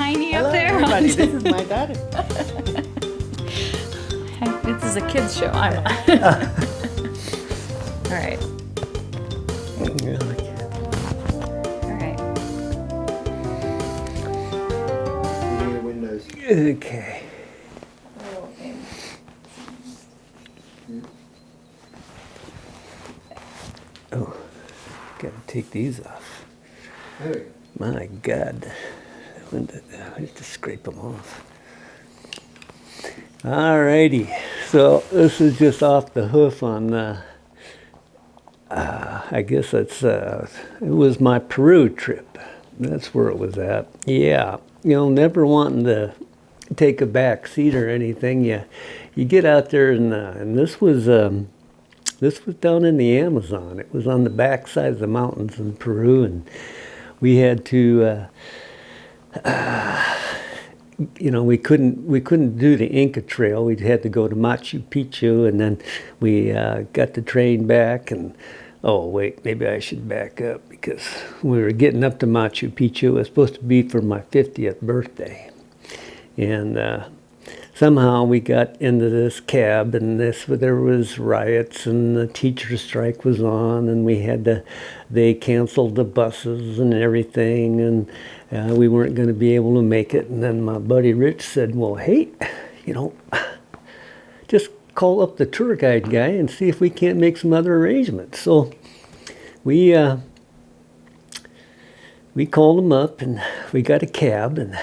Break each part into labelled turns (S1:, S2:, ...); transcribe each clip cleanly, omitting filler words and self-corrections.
S1: tiny
S2: Hello,
S1: up there.
S2: everybody. This is my daughter.
S1: This is a kids show. All right. All right.
S3: Near windows.
S2: Okay. Oh, gotta take these off.
S3: Hey.
S2: My God. I have to scrape them off. Alrighty. So this is just off the hoof on, I guess it was my Peru trip. That's where it was at. Yeah. Never wanting to take a back seat or anything. You get out there and this was down in the Amazon. It was on the backside of the mountains in Peru, and we had to, we couldn't do the Inca Trail. We had to go to Machu Picchu, and then we got the train back. And oh wait, maybe I should back up because we were getting up to Machu Picchu. It was supposed to be for my 50th birthday, and somehow we got into this cab, and there was riots, and the teacher strike was on, and they canceled the buses and everything, and we weren't going to be able to make it. And then my buddy Rich said, well, hey, just call up the tour guide guy and see if we can't make some other arrangements. So we called him up, and we got a cab, and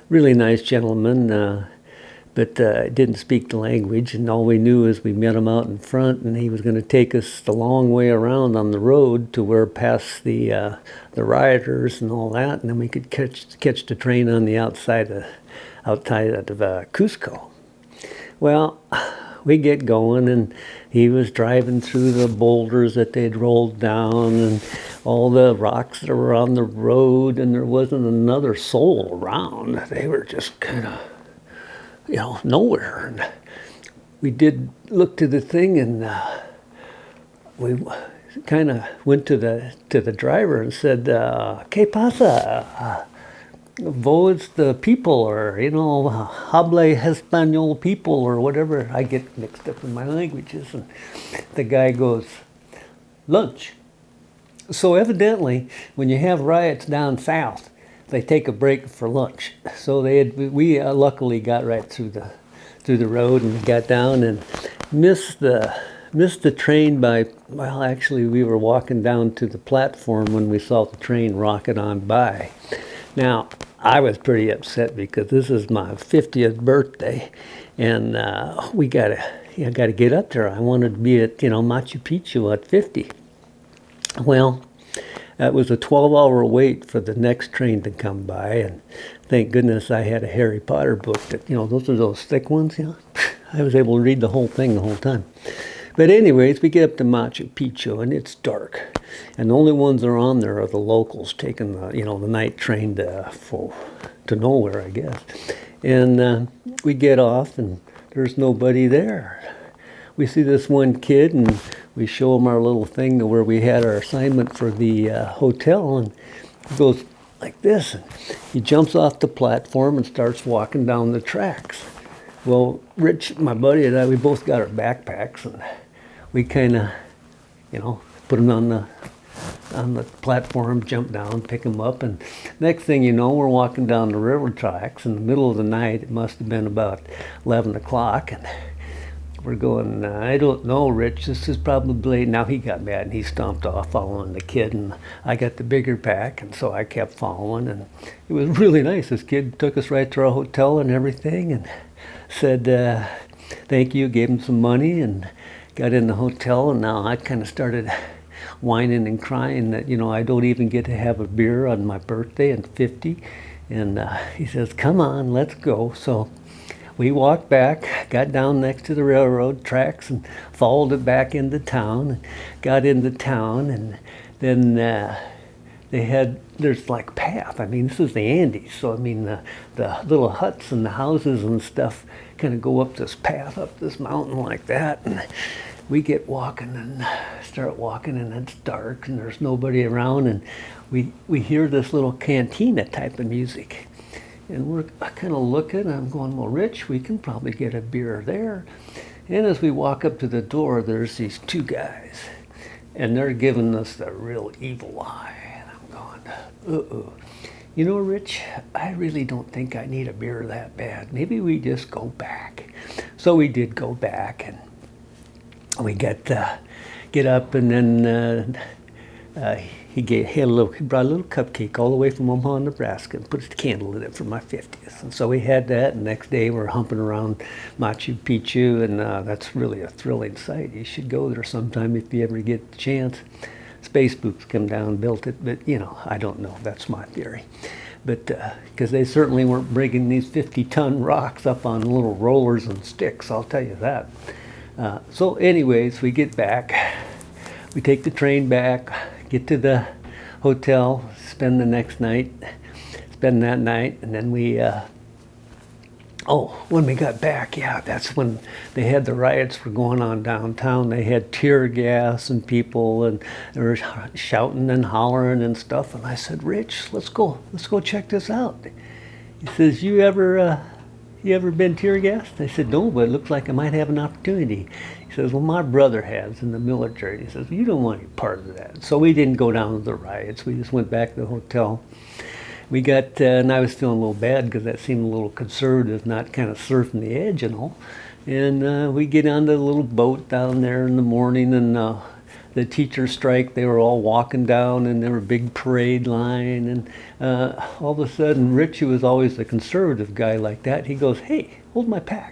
S2: really nice gentleman, but didn't speak the language, and all we knew is we met him out in front, and he was going to take us the long way around on the road to where past the rioters and all that, and then we could catch the train on the outside of Cusco. Well, we get going, and he was driving through the boulders that they'd rolled down and all the rocks that were on the road, and there wasn't another soul around. They were just kind of nowhere. And we did look to the thing, and we kind of went to the driver and said, "¿Qué pasa? Vos the people, or habla español people, or whatever." I get mixed up in my languages, and the guy goes, "Lunch." So evidently, when you have riots down south, they take a break for lunch. So we luckily got right through the road and got down and missed the train by, well, actually we were walking down to the platform when we saw the train rocket on by. Now, I was pretty upset because this is my 50th birthday, and we gotta get up there. I wanted to be at Machu Picchu at 50. Well, it was a 12-hour wait for the next train to come by, and thank goodness I had a Harry Potter book that, those are those thick ones, I was able to read the whole thing the whole time. But anyways, we get up to Machu Picchu, and it's dark. And the only ones that are on there are the locals taking the night train to nowhere, I guess. And we get off, and there's nobody there. We see this one kid, and we show him our little thing to where we had our assignment for the hotel, and he goes like this, and he jumps off the platform and starts walking down the tracks. Well, Rich, my buddy, and I, we both got our backpacks, and we kind of, put them on the platform, jump down, pick them up, and next thing you know, we're walking down the railroad tracks in the middle of the night. It must have been about 11 o'clock, and we're going, I don't know, Rich, this is probably, now he got mad and he stomped off following the kid, and I got the bigger pack, and so I kept following, and it was really nice. This kid took us right to our hotel and everything, and said thank you, gave him some money, and got in the hotel, and now I kind of started whining and crying that, I don't even get to have a beer on my birthday at 50, and he says, come on, let's go. So we walked back, got down next to the railroad tracks, and followed it back into town, got into town, and then there's like path. I mean, this is the Andes, so I mean, the little huts and the houses and stuff kind of go up this path, up this mountain like that, and we get walking and start walking, and it's dark, and there's nobody around, and we hear this little cantina type of music. And we're kind of looking, I'm going, well, Rich, we can probably get a beer there. And as we walk up to the door, there's these two guys, and they're giving us the real evil eye. And I'm going, uh-oh. You know, Rich, I really don't think I need a beer that bad. Maybe we just go back. So we did go back, and we get up, and then he brought a little cupcake all the way from Omaha, Nebraska, and put a candle in it for my 50th. And so we had that, and the next day we're humping around Machu Picchu, and that's really a thrilling sight. You should go there sometime if you ever get the chance. Space Boots come down and built it, but you know, I don't know. That's my theory. But because they certainly weren't bringing these 50-ton rocks up on little rollers and sticks, I'll tell you that. So anyways, we get back. We take the train back, get to the hotel, spend that night, and then when we got back, yeah, that's when they had the riots were going on downtown. They had tear gas and people, and they were shouting and hollering and stuff. And I said, Rich, let's go check this out. He says, you ever been tear gassed? I said, no, but it looks like I might have an opportunity. He says, well, my brother has in the military. He says, you don't want any part of that. So we didn't go down to the riots. We just went back to the hotel. We got, and I was feeling a little bad because that seemed a little conservative, not kind of surfing the edge and all. And we get on the little boat down there in the morning, and the teacher strike, they were all walking down, and there were a big parade line. And all of a sudden, Rich, who was always the conservative guy like that, he goes, hey, hold my pack.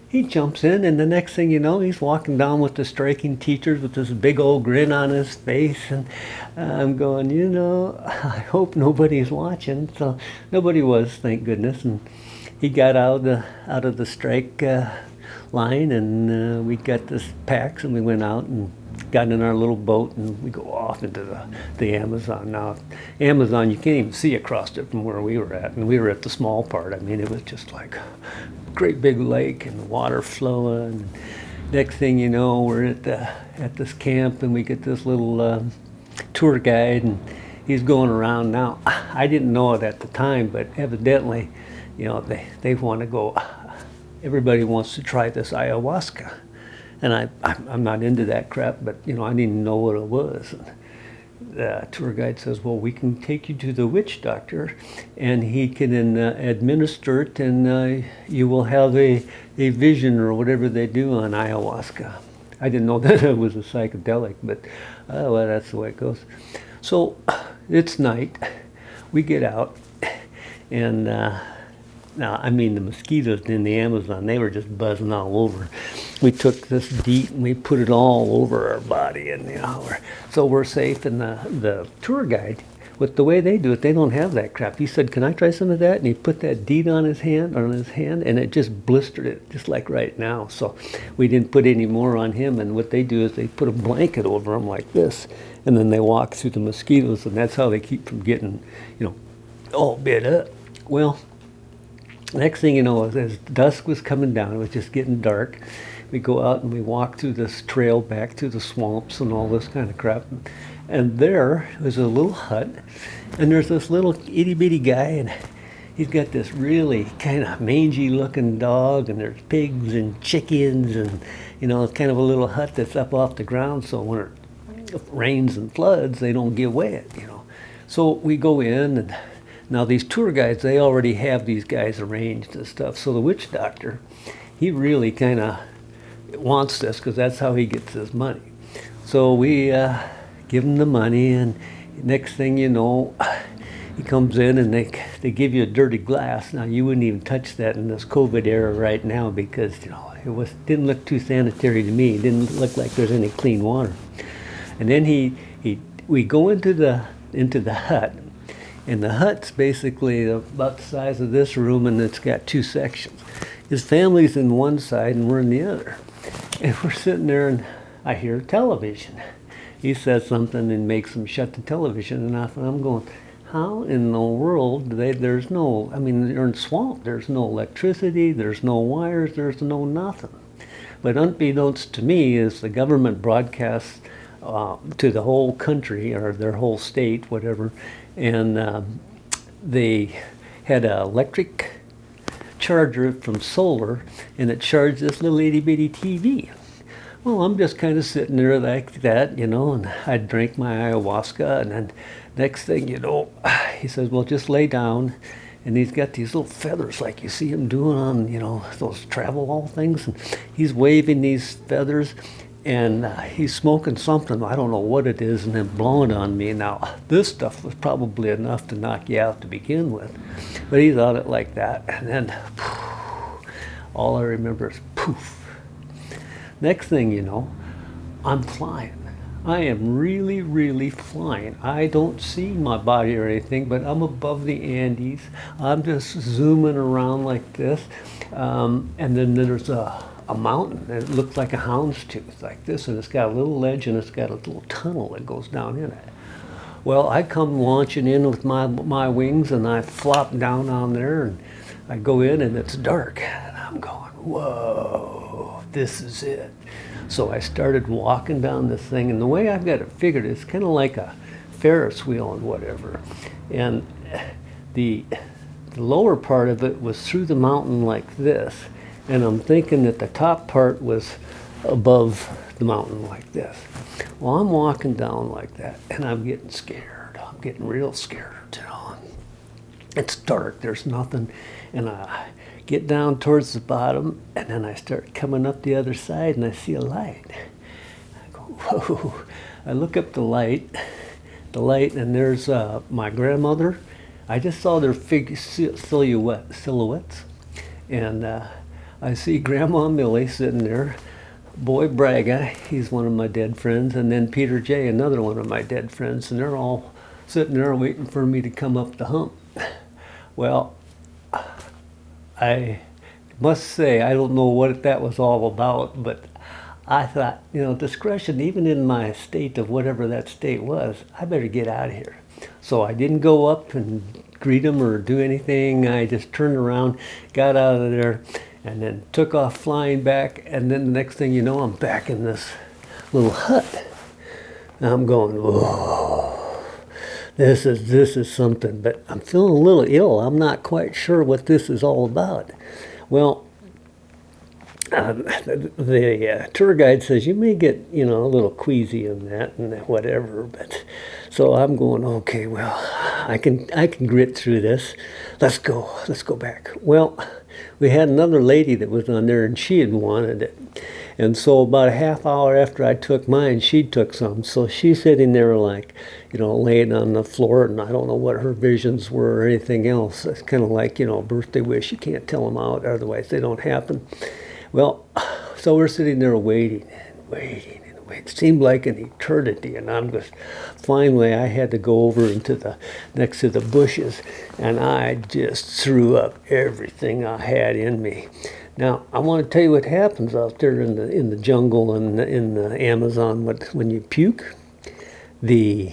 S2: He jumps in, and the next thing you know, he's walking down with the striking teachers with this big old grin on his face. And I'm going, you know, I hope nobody's watching. So nobody was, thank goodness. And he got out of the strike line, and we got the packs, and we went out and got in our little boat, and we go off into the Amazon. Now, Amazon, you can't even see across it from where we were at, and we were at the small part. I mean, it was just like great big lake and water flowing. Next thing you know, we're at this camp, and we get this little tour guide, and he's going around. Now, I didn't know it at the time, but evidently, you know, they want to go. Everybody wants to try this ayahuasca, and I'm not into that crap, but you know, I didn't know what it was. And the tour guide says, well, we can take you to the witch doctor, and he can administer it, and you will have a vision or whatever they do on ayahuasca. I didn't know that it was a psychedelic, but well, that's the way it goes. So it's night. We get out, and now, I mean, the mosquitoes in the Amazon, they were just buzzing all over. We took this DEET and we put it all over our body, and you know, so we're safe. And the tour guide, with the way they do it, they don't have that crap. He said, "Can I try some of that?" And he put that DEET on his hand, and it just blistered it, just like right now. So we didn't put any more on him. And what they do is they put a blanket over him like this, and then they walk through the mosquitoes, and that's how they keep from getting, you know, all bit up. Well, next thing you know, as dusk was coming down, it was just getting dark. We go out and we walk through this trail back through the swamps and all this kind of crap. And there was a little hut, and there's this little itty-bitty guy, and he's got this really kind of mangy-looking dog, and there's pigs and chickens, and, you know, it's kind of a little hut that's up off the ground, so when it rains and floods, they don't get wet, you know. So we go in, and now these tour guides, they already have these guys arranged and stuff. So the witch doctor, he really kind of wants this because that's how he gets his money. So we give him the money, and next thing you know, he comes in and they give you a dirty glass. Now you wouldn't even touch that in this COVID era right now because, you know, didn't look too sanitary to me. It didn't look like there's any clean water. And then we go into the hut. And the hut's basically about the size of this room, and it's got two sections. His family's in one side, and we're in the other. And we're sitting there, and I hear television. He says something and makes him shut the television off, and I'm going, how in the world, there's no, I mean, they're in swamp, there's no electricity, there's no wires, there's no nothing. But unbeknownst to me is the government broadcasts to the whole country, or their whole state, whatever, and they had an electric charger from solar, and it charged this little itty bitty TV. Well, I'm just kind of sitting there like that, you know, and I drank my ayahuasca, and then next thing you know, he says, well, just lay down. And he's got these little feathers like you see him doing on, you know, those travel all things. And he's waving these feathers, and he's smoking something, I don't know what it is, and then blowing on me. Now, this stuff was probably enough to knock you out to begin with. But he's on it like that, and then all I remember is poof. Next thing you know, I'm flying. I am really, really flying. I don't see my body or anything, but I'm above the Andes. I'm just zooming around like this. And then there's a mountain, and it looks like a houndstooth, like this, and it's got a little ledge, and it's got a little tunnel that goes down in it. Well, I come launching in with my wings, and I flop down on there, and I go in, and it's dark. And I'm going, whoa, this is it. So I started walking down this thing, and the way I've got it figured, it's kind of like a Ferris wheel and whatever. And the lower part of it was through the mountain like this, and I'm thinking that the top part was above the mountain like this. Well, I'm walking down like that, and I'm getting scared. I'm getting real scared, you know. It's dark, there's nothing, and I get down towards the bottom, and then I start coming up the other side, and I see a light. I go, whoa. I look up the light, and there's my grandmother. I just saw their silhouettes, and I see Grandma Millie sitting there, Boy Braga, he's one of my dead friends, and then Peter J., another one of my dead friends, and they're all sitting there waiting for me to come up the hump. Well, I must say, I don't know what that was all about, but I thought, you know, discretion, even in my state of whatever that state was, I better get out of here. So I didn't go up and greet him or do anything. I just turned around, got out of there, and then took off flying back. And then the next thing you know, I'm back in this little hut. And I'm going, whoa. This is something, but I'm feeling a little ill. I'm not quite sure what this is all about. Well, the tour guide says you may get, you know, a little queasy in that and whatever, but so I'm going, okay, well, I can grit through this. Let's go back. Well, we had another lady that was on there, and she had wanted it. And so about a half hour after I took mine, she took some. So she's sitting there like, you know, laying on the floor, and I don't know what her visions were or anything else. It's kind of like, you know, a birthday wish. You can't tell them out, otherwise they don't happen. Well, so we're sitting there waiting. It seemed like an eternity, and I'm just, finally I had to go over next to the bushes, and I just threw up everything I had in me. Now, I want to tell you what happens out there in the jungle and in the Amazon when you puke. The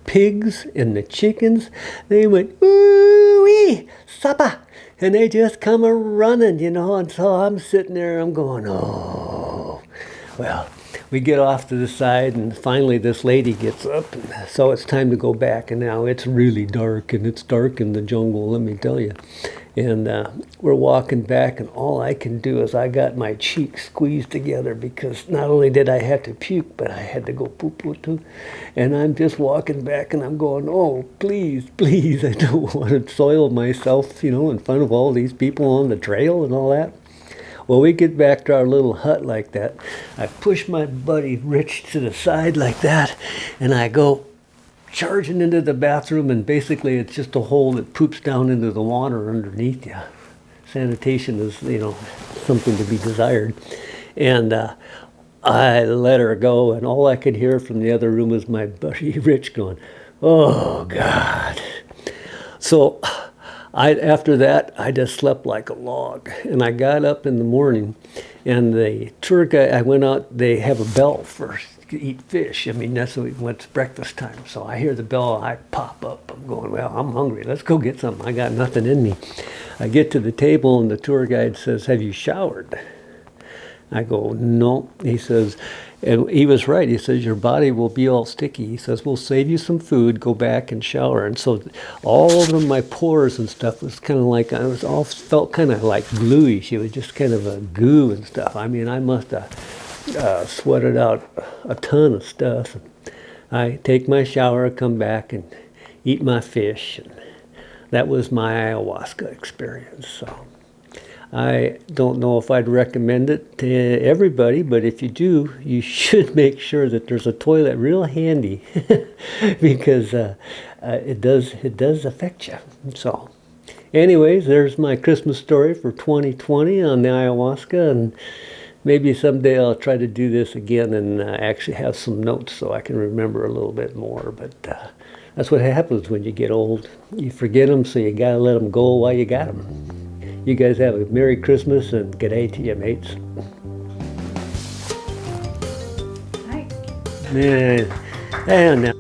S2: pigs and the chickens, they went, ooh-wee, supper, and they just come a-running, you know, and so I'm sitting there, I'm going, oh. Well, we get off to the side, and finally this lady gets up, and so it's time to go back, and now it's really dark, and it's dark in the jungle, let me tell you. And we're walking back, and all I can do is I got my cheeks squeezed together, because not only did I have to puke, but I had to go poop too. And I'm just walking back, and I'm going, oh, please, I don't want to soil myself, you know, in front of all these people on the trail and all that. Well, we get back to our little hut like that. I push my buddy Rich to the side like that, and I go charging into the bathroom, and basically it's just a hole that poops down into the water underneath you. Sanitation is, you know, something to be desired. And I let her go, and all I could hear from the other room was my buddy Rich going, oh, God. So after that, I just slept like a log. And I got up in the morning, and the tour guide, I went out, they have a bell first. Eat fish. I mean, that's when it's breakfast time. So I hear the bell, I pop up. I'm going, well, I'm hungry. Let's go get something. I got nothing in me. I get to the table, and the tour guide says, have you showered? I go, no. He says, and he was right. He says, your body will be all sticky. He says, we'll save you some food, go back and shower. And so all over my pores and stuff was kind of like, I was all felt kind of like bluish. It was just kind of a goo and stuff. I mean, I must have sweated out a ton of stuff. I take my shower, come back and eat my fish. And that was my ayahuasca experience. So I don't know if I'd recommend it to everybody, but if you do, you should make sure that there's a toilet real handy because it does affect you. So anyways, there's my Christmas story for 2020 on the ayahuasca, and maybe someday I'll try to do this again and actually have some notes so I can remember a little bit more. But that's what happens when you get old. You forget them, so you gotta let them go while you got them. You guys have a Merry Christmas and good day to you, mates.
S1: Hi.
S2: Man, and now.